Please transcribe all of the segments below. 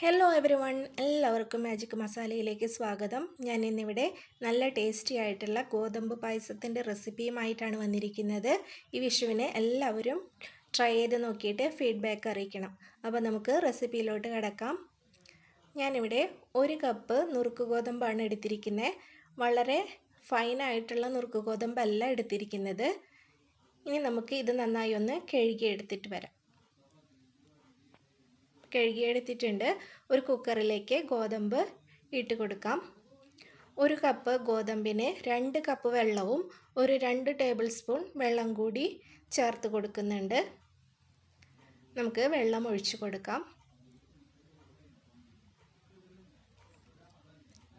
Hello every one, എല്ലാവർക്കും magic മസാലയിലേക്ക് സ്വാഗതം. ഞാൻ ഇന്നിവിടെ നല്ല ടേസ്റ്റി ആയിട്ടുള്ള ഗോതമ്പ് പായസത്തിൻ്റെ റെസിപ്പിയുമായിട്ടാണ് വന്നിരിക്കുന്നത്. ഈ വിഷുവിന് എല്ലാവരും ട്രൈ ചെയ്ത് നോക്കിയിട്ട് ഫീഡ്ബാക്ക് അറിയിക്കണം. അപ്പോൾ നമുക്ക് റെസിപ്പിയിലോട്ട് കിടക്കാം. ഞാനിവിടെ 1 കപ്പ് നുറുക്ക് ഗോതമ്പാണ് എടുത്തിരിക്കുന്നത്. വളരെ ഫൈനായിട്ടുള്ള നുറുക്ക് ഗോതമ്പല്ല എടുത്തിരിക്കുന്നത്. ഇനി നമുക്ക് ഇത് നന്നായി ഒന്ന് കഴുകിയെടുത്തിട്ട് വരാം. കഴുകിയെടുത്തിട്ടുണ്ട്. ഒരു കുക്കറിലേക്ക് ഗോതമ്പ് ഇട്ട് കൊടുക്കാം. 1 കപ്പ് ഗോതമ്പിന് 2 കപ്പ് വെള്ളവും 2 ടേബിൾ സ്പൂൺ വെള്ളം കൂടി ചേർത്ത് കൊടുക്കുന്നുണ്ട്. നമുക്ക് വെള്ളം ഒഴിച്ചു കൊടുക്കാം.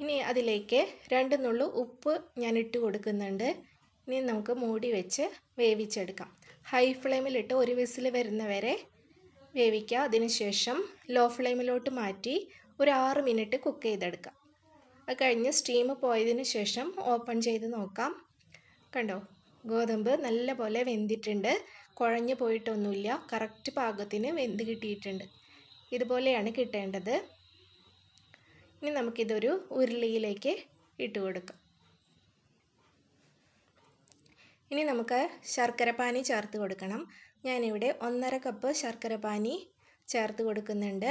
ഇനി അതിലേക്ക് 2 നുള്ളു ഉപ്പ് ഞാൻ ഇട്ട് കൊടുക്കുന്നുണ്ട്. ഇനി നമുക്ക് മൂടി വെച്ച് വേവിച്ചെടുക്കാം. ഹൈ ഫ്ലെയിമിലിട്ട് 1 വിസിൽ വരുന്നവരെ വേവിക്കുക. അതിനുശേഷം ലോ ഫ്ലെയിമിലോട്ട് മാറ്റി ഒരു 6 മിനിറ്റ് കുക്ക് ചെയ്തെടുക്കാം. അത് കഴിഞ്ഞ് സ്റ്റീം പോയതിന് ശേഷം ഓപ്പൺ ചെയ്ത് നോക്കാം. കണ്ടോ, ഗോതമ്പ് നല്ല പോലെ വെന്തിട്ടുണ്ട്. കുഴഞ്ഞു പോയിട്ടൊന്നുമില്ല. കറക്റ്റ് പാകത്തിന് വെന്ത് കിട്ടിയിട്ടുണ്ട്. ഇതുപോലെയാണ് കിട്ടേണ്ടത്. ഇനി നമുക്കിതൊരു ഉരുളിയിലേക്ക് ഇട്ട് കൊടുക്കാം. ഇനി നമുക്ക് ശർക്കര പാനി ചേർത്ത് കൊടുക്കണം. ഞാനിവിടെ 1.5 കപ്പ് ശർക്കര പാനി ചേർത്ത് കൊടുക്കുന്നുണ്ട്.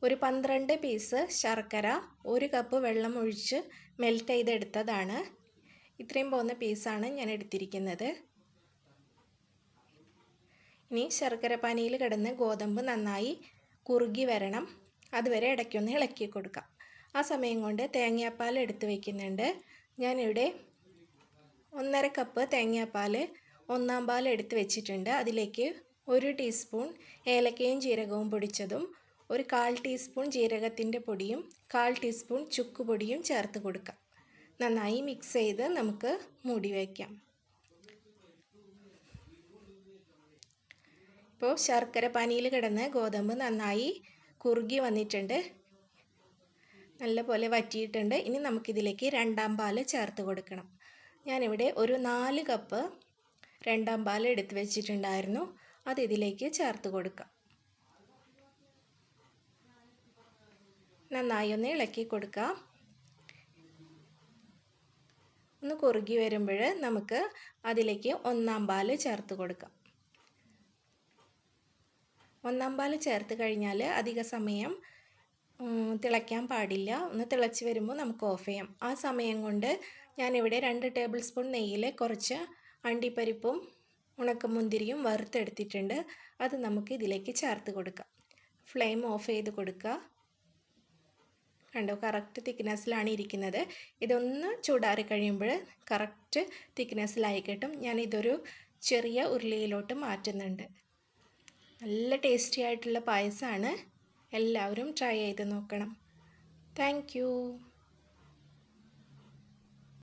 ഒരു 12 പീസ് ശർക്കര 1 കപ്പ് വെള്ളം ഒഴിച്ച് മെൽറ്റ് ചെയ്തെടുത്തതാണ്. ഇത്രയും പോകുന്ന പീസാണ് ഞാൻ എടുത്തിരിക്കുന്നത്. ഇനി ശർക്കര പാനിയിൽ കിടന്ന് ഗോതമ്പ് നന്നായി കുറുകി വരണം. അതുവരെ ഇടയ്ക്കൊന്ന് ഇളക്കി കൊടുക്കാം. ആ സമയം കൊണ്ട് തേങ്ങാപ്പാൽ എടുത്ത് വയ്ക്കുന്നുണ്ട്. ഞാനിവിടെ 1.5 കപ്പ് തേങ്ങാപ്പാൽ 1/4 പാൽ എടുത്ത് വെച്ചിട്ടുണ്ട്. അതിലേക്ക് 1 ടീസ്പൂൺ ഏലക്കയും ജീരകവും പൊടിച്ചതും 1/4 ടീസ്പൂൺ ജീരകത്തിൻ്റെ പൊടിയും 1/4 ടീസ്പൂൺ ചുക്ക് പൊടിയും ചേർത്ത് കൊടുക്കാം. നന്നായി മിക്സ് ചെയ്ത് നമുക്ക് മൂടി വയ്ക്കാം. ഇപ്പോൾ ശർക്കര പാനിയിൽ കിടന്ന് ഗോതമ്പ് നന്നായി കുറുകി വന്നിട്ടുണ്ട്. നല്ലപോലെ വറ്റിയിട്ടുണ്ട്. ഇനി നമുക്കിതിലേക്ക് 2/2 പാൽ ചേർത്ത് കൊടുക്കണം. ഞാനിവിടെ ഒരു 4 കപ്പ് 2/2 പാൽ എടുത്ത് വെച്ചിട്ടുണ്ടായിരുന്നു. അത് ഇതിലേക്ക് ചേർത്ത് കൊടുക്കാം. നന്നായി ഒന്ന് ഇളക്കി കൊടുക്കാം. ഒന്ന് കുറുകി വരുമ്പോൾ നമുക്ക് അതിലേക്ക് 1/4 പാൽ ചേർത്ത് കൊടുക്കാം. 1/4 പാൽ ചേർത്ത് കഴിഞ്ഞാൽ അധിക സമയം തിളയ്ക്കാൻ പാടില്ല. ഒന്ന് തിളച്ച് വരുമ്പോൾ നമുക്ക് ഓഫ് ചെയ്യാം. ആ സമയം കൊണ്ട് ഞാനിവിടെ 2 ടേബിൾ സ്പൂൺ നെയ്യിൽ കുറച്ച് അണ്ടിപ്പരിപ്പും ഉണക്കമുന്തിരിയും വറുത്തെടുത്തിട്ടുണ്ട്. അത് നമുക്ക് ഇതിലേക്ക് ചേർത്ത് കൊടുക്കാം. ഫ്ലെയിം ഓഫ് ചെയ്ത് കൊടുക്കുക. കണ്ടോ, കറക്റ്റ് തിക്നെസ്സിലാണ് ഇരിക്കുന്നത്. ഇതൊന്ന് ചൂടാറി കഴിയുമ്പോൾ കറക്റ്റ് തിക്നെസ്സിലായി കിട്ടും. ഞാനിതൊരു ചെറിയ ഉരുളിയിലോട്ട് മാറ്റുന്നുണ്ട്. നല്ല ടേസ്റ്റി ആയിട്ടുള്ള പായസമാണ്. എല്ലാവരും ട്രൈ ചെയ്ത് നോക്കണം. Thank you.